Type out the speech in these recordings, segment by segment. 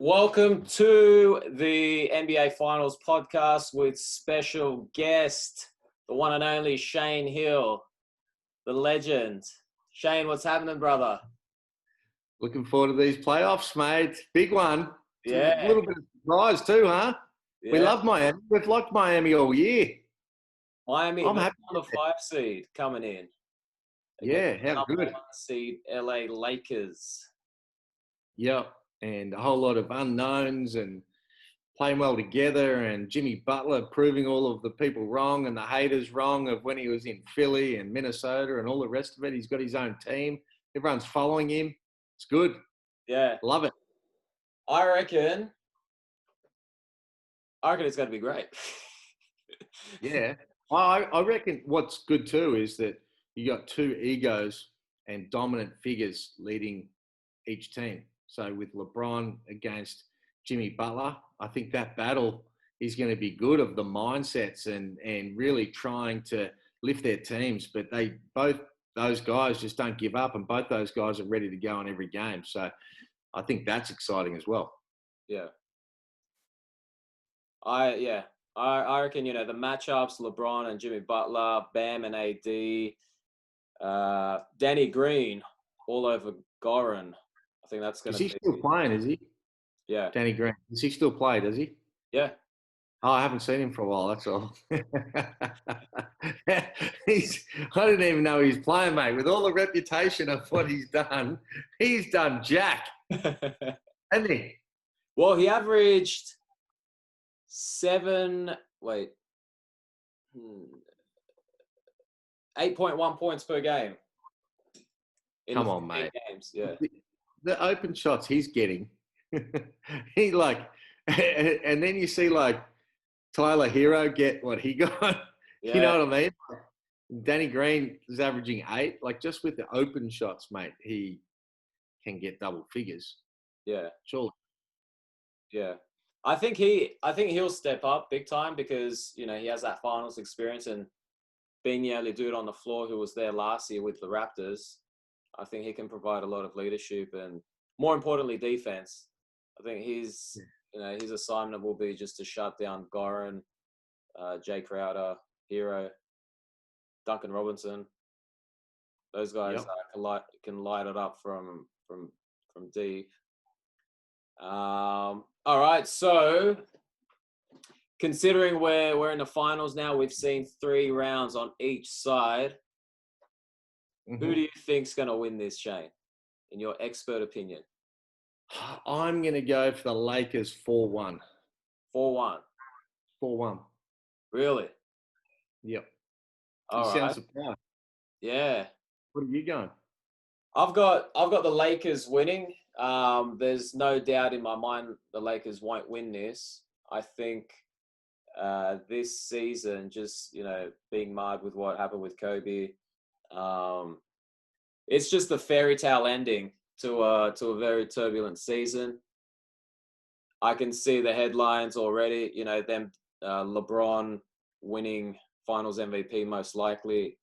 Welcome to the NBA Finals podcast with special guest, the one and only Shane Hill, the legend. Shane, what's happening, brother? Looking forward to these playoffs, mate. Big one. Yeah. A little bit of surprise too, huh? Yeah. We love Miami. We've liked Miami all year. Miami, I'm happy on the 5 seed coming in. Yeah, how Number good. 1 seed LA Lakers. Yep. And a whole lot of unknowns and playing well together, and Jimmy Butler proving all of the people wrong and the haters wrong of when he was in Philly and Minnesota and all the rest of it. He's got his own team. Everyone's following him. It's good. Yeah. Love it. I reckon it's going to be great. Yeah. I reckon what's good too is that you got two egos and dominant figures leading each team. So with LeBron against Jimmy Butler, I think that battle is going to be good of the mindsets and really trying to lift their teams. But both those guys just don't give up, and both those guys are ready to go in every game. So I think that's exciting as well. Yeah. I reckon, the matchups, LeBron and Jimmy Butler, Bam and AD, Danny Green all over Goran. I think that's going to be... Is he still playing, is he? Yeah. Danny Green. Does he still play, does he? Yeah. Oh, I haven't seen him for a while, that's all. I didn't even know he's playing, mate. With all the reputation of what he's done jack. Hasn't he? Well, he averaged 8.1 points per game. Come on, mate. Games. Yeah. The open shots he's getting, and then you see Tyler Hero get what he got. Yeah. You know what I mean? Danny Green is averaging 8. Just with the open shots, mate, he can get double figures. Yeah. Sure. Yeah. I think he'll step up big time because, he has that finals experience, and being the only dude on the floor who was there last year with the Raptors, I think he can provide a lot of leadership and, more importantly, defense. I think his assignment will be just to shut down Goran, Jay Crowder, Hero, Duncan Robinson. Those guys can light it up from deep. All right, so considering we're in the finals now, we've seen 3 rounds on each side. Mm-hmm. Who do you think's going to win this, Shane, in your expert opinion? I'm going to go for the Lakers 4-1. 4-1. 4-1. Really? Yep. You sound surprised. Yeah. What are you going? I've got the Lakers winning. There's no doubt in my mind the Lakers won't win this. I think this season, just being marred with what happened with Kobe, it's just the fairy tale ending to a very turbulent season. I can see the headlines already. Them LeBron winning Finals MVP most likely,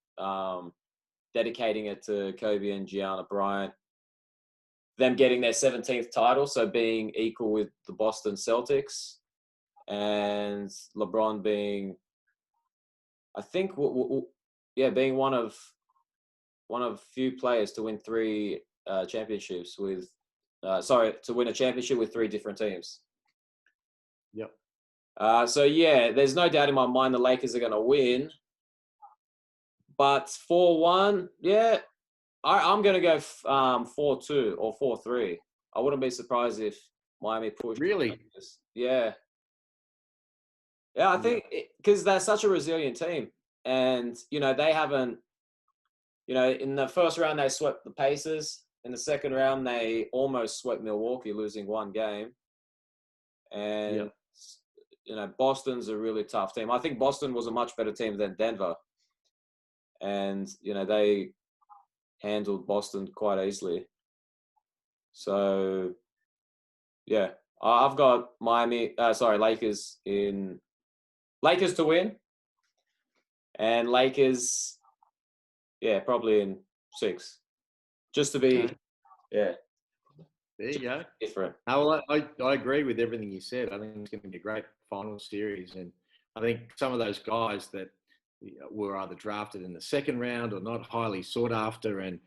dedicating it to Kobe and Gianna Bryant. Them getting their 17th title, so being equal with the Boston Celtics, and LeBron being, I think, being one of few players to win 3 championships with, to win a championship with 3 different teams. Yep. There's no doubt in my mind the Lakers are going to win. But 4-1, I'm going to go 4-2 or 4-3. I wouldn't be surprised if Miami pushed. Really? Yeah. Yeah, I think because they're such a resilient team. And, they haven't, in the first round, they swept the Pacers. In the second round, they almost swept Milwaukee, losing 1 game. And, Boston's a really tough team. I think Boston was a much better team than Denver. And, they handled Boston quite easily. So, yeah, I've got Lakers to win. And Lakers, probably in 6. Just to be, There There you go. Different. No, well, I agree with everything you said. I think it's going to be a great final series. And I think some of those guys that were either drafted in the second round or not highly sought after, and,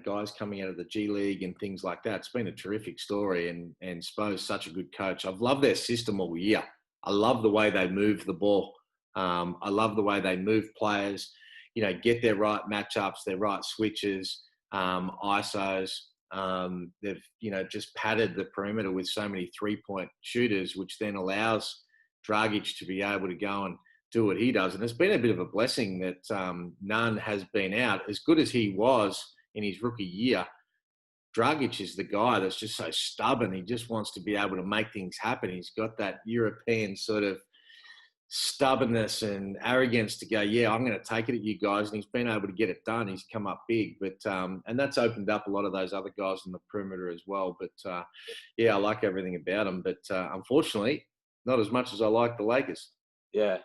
guys coming out of the G League and things like that, it's been a terrific story. And Spo's such a good coach. I've loved their system all year. I love the way they move the ball. I love the way they move players, get their right matchups, their right switches, ISOs. They've, just padded the perimeter with so many 3-point shooters, which then allows Dragic to be able to go and do what he does. And it's been a bit of a blessing that Nunn has been out. As good as he was in his rookie year, Dragic is the guy that's just so stubborn. He just wants to be able to make things happen. He's got that European sort of stubbornness and arrogance to go, yeah, I'm going to take it at you guys. And he's been able to get it done. He's come up big, but and that's opened up a lot of those other guys on the perimeter as well. But yeah, I like everything about him. But unfortunately, not as much as I like the Lakers. Yeah.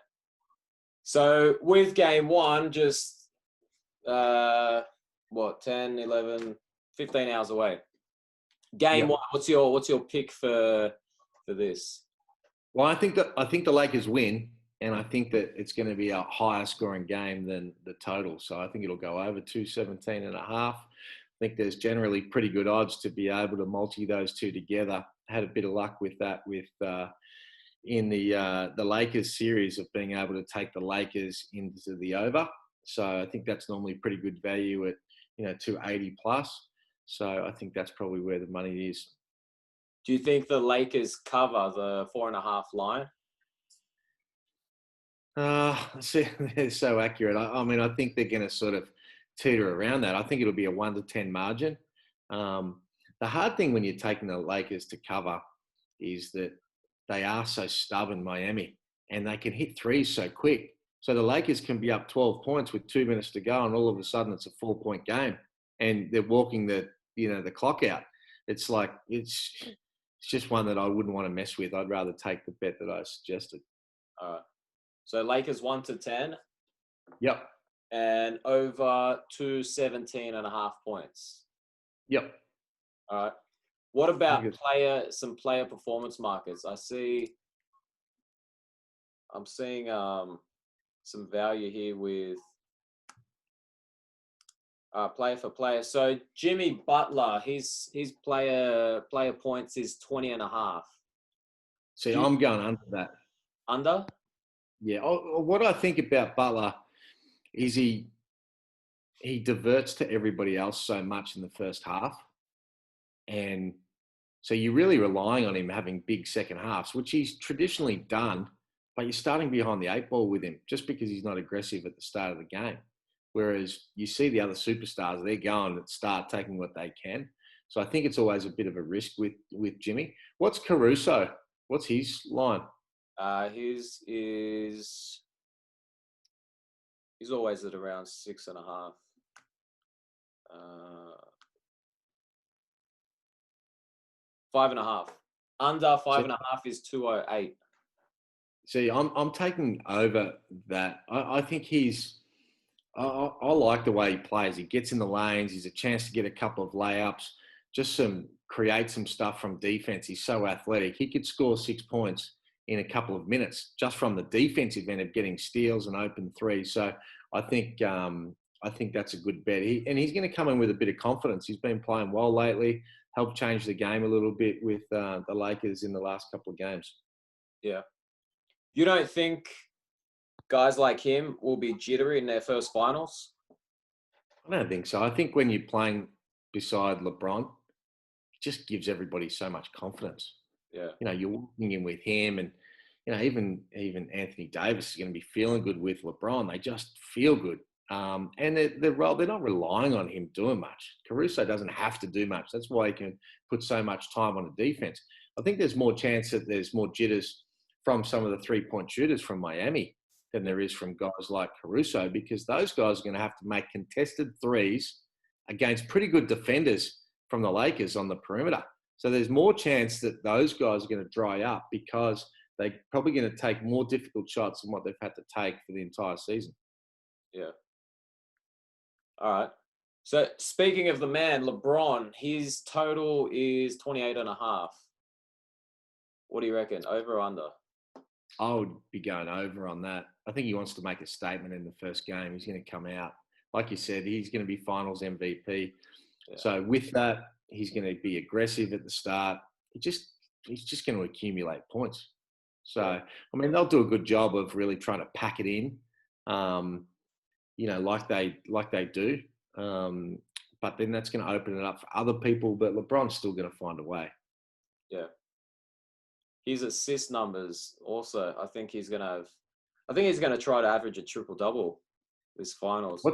So with game one, just 10, 11, 15 hours away. Game one, what's your pick for this? Well, I think the Lakers win, and I think that it's going to be a higher scoring game than the total. So I think it'll go over 217.5. I think there's generally pretty good odds to be able to multi those two together. I had a bit of luck with that in the Lakers series of being able to take the Lakers into the over. So I think that's normally pretty good value at 280 plus. So I think that's probably where the money is. Do you think the Lakers cover the 4.5 line? They're so accurate. I think they're going to sort of teeter around that. I think it'll be a 1-10 margin. The hard thing when you're taking the Lakers to cover is that they are so stubborn, Miami, and they can hit threes so quick. So the Lakers can be up 12 points with 2 minutes to go, and all of a sudden it's a 4-point game, and they're walking the clock out. It's like it's just one that I wouldn't want to mess with. I'd rather take the bet that I suggested. All right. So Lakers 1-10. Yep. And over 217.5 points. Yep. All right. What about some player performance markers? I'm seeing some value here with player for player. So Jimmy Butler, his player points is 20.5. See, I'm going under that. Under? Yeah. What I think about Butler is he diverts to everybody else so much in the first half. And so you're really relying on him having big second halves, which he's traditionally done, but you're starting behind the 8 ball with him just because he's not aggressive at the start of the game. Whereas you see the other superstars, they're going to start taking what they can. So I think it's always a bit of a risk with Jimmy. What's Caruso? What's his line? His is he's always at around 6.5. 5.5. Under 5.5 is 208. See, I'm taking over that. I think I like the way he plays. He gets in the lanes. He's a chance to get a couple of layups, just create some stuff from defense. He's so athletic. He could score 6 points in a couple of minutes just from the defensive end of getting steals and open threes. So I think that's a good bet. He's going to come in with a bit of confidence. He's been playing well lately, helped change the game a little bit with the Lakers in the last couple of games. Yeah. You don't think guys like him will be jittery in their first finals? I don't think so. I think when you're playing beside LeBron, it just gives everybody so much confidence. Yeah. You're walking in with him, and even Anthony Davis is going to be feeling good with LeBron. They just feel good. And they're not relying on him doing much. Caruso doesn't have to do much. That's why he can put so much time on the defense. I think there's more chance that there's more jitters from some of the 3-point shooters from Miami than there is from guys like Caruso, because those guys are going to have to make contested threes against pretty good defenders from the Lakers on the perimeter. So there's more chance that those guys are going to dry up because they're probably going to take more difficult shots than what they've had to take for the entire season. Yeah. All right. So speaking of the man, LeBron, his total is 28.5. What do you reckon? Over or under? I would be going over on that. I think he wants to make a statement in the first game. He's going to come out. Like you said, he's going to be finals MVP. Yeah. So with that, he's going to be aggressive at the start. He's just going to accumulate points. So, I mean, they'll do a good job of really trying to pack it in, like they do. But then that's going to open it up for other people. But LeBron's still going to find a way. Yeah. His assist numbers also, I think he's going to try to average a triple-double this finals.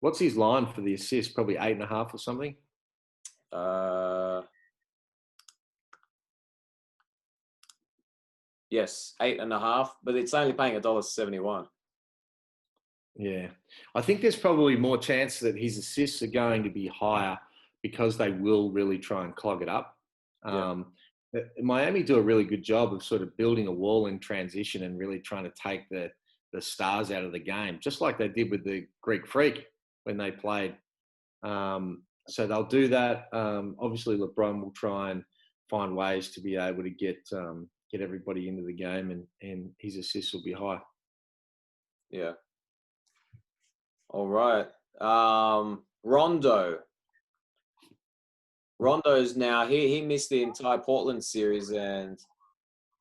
What's his line for the assist? Probably 8.5 or something? Yes, 8.5, but it's only paying $1.71. Yeah. I think there's probably more chance that his assists are going to be higher because they will really try and clog it up. Miami do a really good job of sort of building a wall in transition and really trying to take the stars out of the game, just like they did with the Greek Freak when they played. So they'll do that. Obviously, LeBron will try and find ways to be able to get everybody into the game, and his assists will be high. Yeah. All right. Rondo. Rondo's now, he missed the entire Portland series, and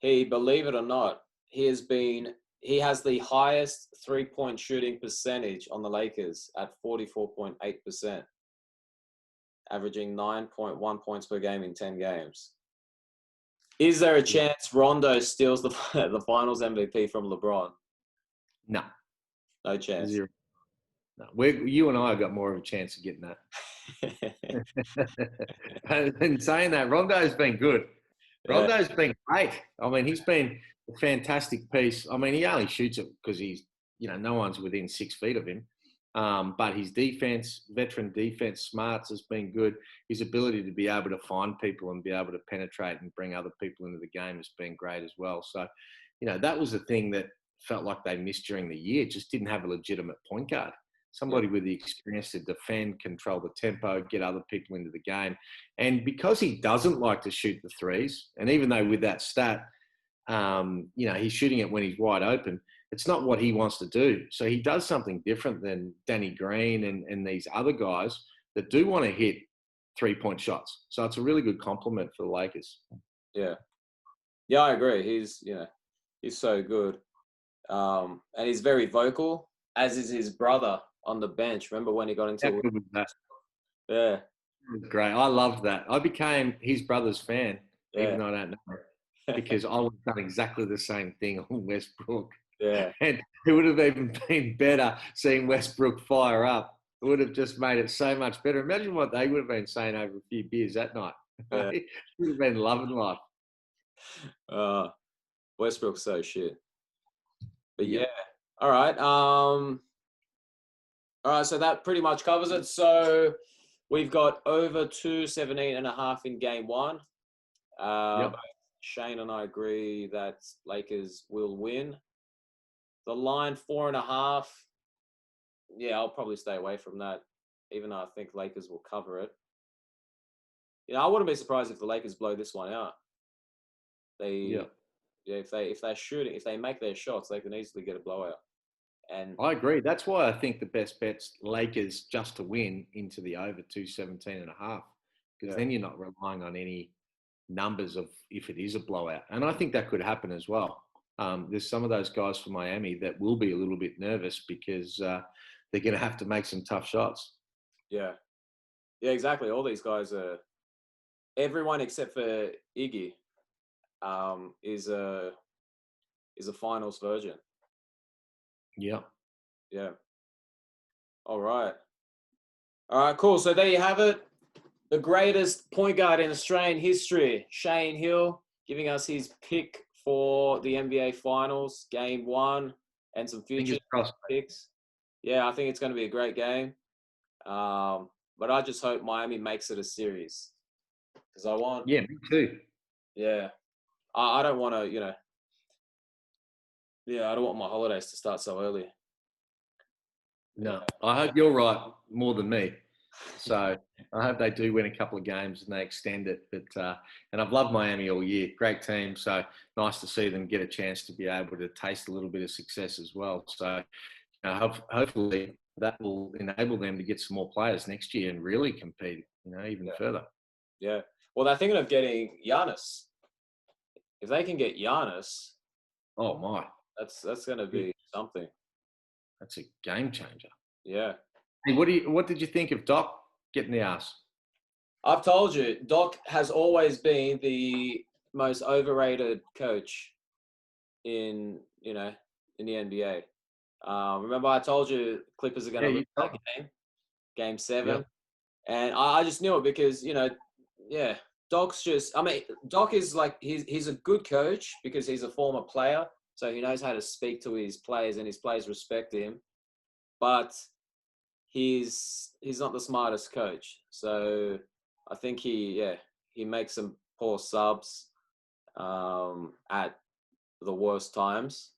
believe it or not, he has the highest 3-point shooting percentage on the Lakers at 44.8%, averaging 9.1 points per game in 10 games. Is there a chance Rondo steals the finals MVP from LeBron? No. No chance. Zero. No. You and I have got more of a chance of getting that. And saying that, Rondo's been good. Rondo's been great. I mean, he's been a fantastic piece. I mean, he only shoots it because he's, no one's within 6 feet of him. But his defense, veteran defense, smarts has been good. His ability to be able to find people and be able to penetrate and bring other people into the game has been great as well. So, that was the thing that felt like they missed during the year. Just didn't have a legitimate point guard. Somebody with the experience to defend, control the tempo, get other people into the game. And because he doesn't like to shoot the threes, and even though with that stat, he's shooting it when he's wide open, it's not what he wants to do. So he does something different than Danny Green and these other guys that do want to hit 3-point shots. So it's a really good compliment for the Lakers. Yeah. Yeah, I agree. He's so good. And he's very vocal, as is his brother on the bench. Remember when he got into How good was that? Yeah. It was great. I loved that. I became his brother's fan, even though I don't know it, because I would have done exactly the same thing on Westbrook. Yeah. And it would have even been better seeing Westbrook fire up. It would have just made it so much better. Imagine what they would have been saying over a few beers that night. Yeah. It would have been loving life. Westbrook's so shit. But yeah. All right. All right. So that pretty much covers it. So we've got over 217.5 in game one. Shane and I agree that Lakers will win. The line 4.5. Yeah, I'll probably stay away from that, even though I think Lakers will cover it. I wouldn't be surprised if the Lakers blow this one out. If they make their shots, they can easily get a blowout. And I agree. That's why I think the best bet's Lakers just to win into the over 217.5, because then you're not relying on any numbers of if it is a blowout. And I think that could happen as well. There's some of those guys from Miami that will be a little bit nervous because they're going to have to make some tough shots. Yeah, exactly. All these guys are, everyone except for Iggy is a finals virgin. Yeah. All right, cool. So there you have it. The greatest point guard in Australian history, Shane Hill, giving us his pick for the NBA Finals, Game 1, and some future picks. Yeah, I think it's going to be a great game. But I just hope Miami makes it a series. Because I want... Yeah, me too. Yeah. I don't want to, I don't want my holidays to start so early. No, I hope you're right more than me. So I hope they do win a couple of games and they extend it. But and I've loved Miami all year. Great team. So nice to see them get a chance to be able to taste a little bit of success as well. So hopefully that will enable them to get some more players next year and really compete, even further. Yeah. Well, they're thinking of getting Giannis. If they can get Giannis, oh my, that's going to be something. That's a game changer. Yeah. Hey, what did you think of Doc getting the ass? I've told you, Doc has always been the most overrated coach in the NBA. Remember, I told you Clippers are going to lose that game 7, Yep. and I just knew it because Doc's just. I mean, Doc is like he's a good coach because he's a former player, so he knows how to speak to his players, and his players respect him. But he's not the smartest coach, so I think he makes some poor subs at the worst times.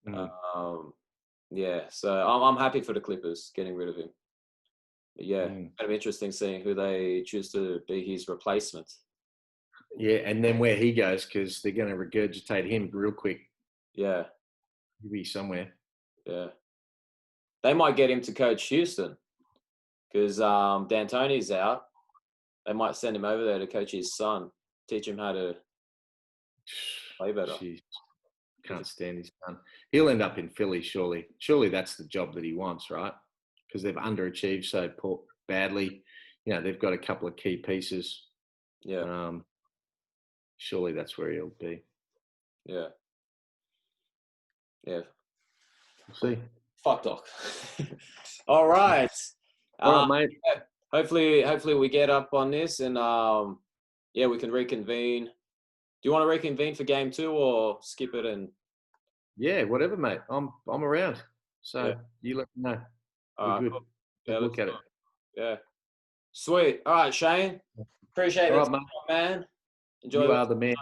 So I'm happy for the Clippers getting rid of him. But kind of interesting seeing who they choose to be his replacement. Yeah, and then where he goes, because they're going to regurgitate him real quick. Yeah. He'll be somewhere. Yeah. They might get him to coach Houston because D'Antoni's out. They might send him over there to coach his son, teach him how to play better. Jeez. Can't stand his son. He'll end up in Philly, surely. Surely that's the job that he wants, right? Because they've underachieved so badly. They've got a couple of key pieces. Yeah. Surely that's where he'll be. Yeah. Yeah. We'll see. Fuck Doc. All right. All right, mate. Yeah. Hopefully we get up on this and we can reconvene. Do you want to reconvene for game 2 or skip it and? Yeah, whatever, mate. I'm around. So you let me know. Good. Cool. Yeah, look at it. Yeah. Sweet. All right, Shane. Appreciate it, man. Enjoy. You are the man.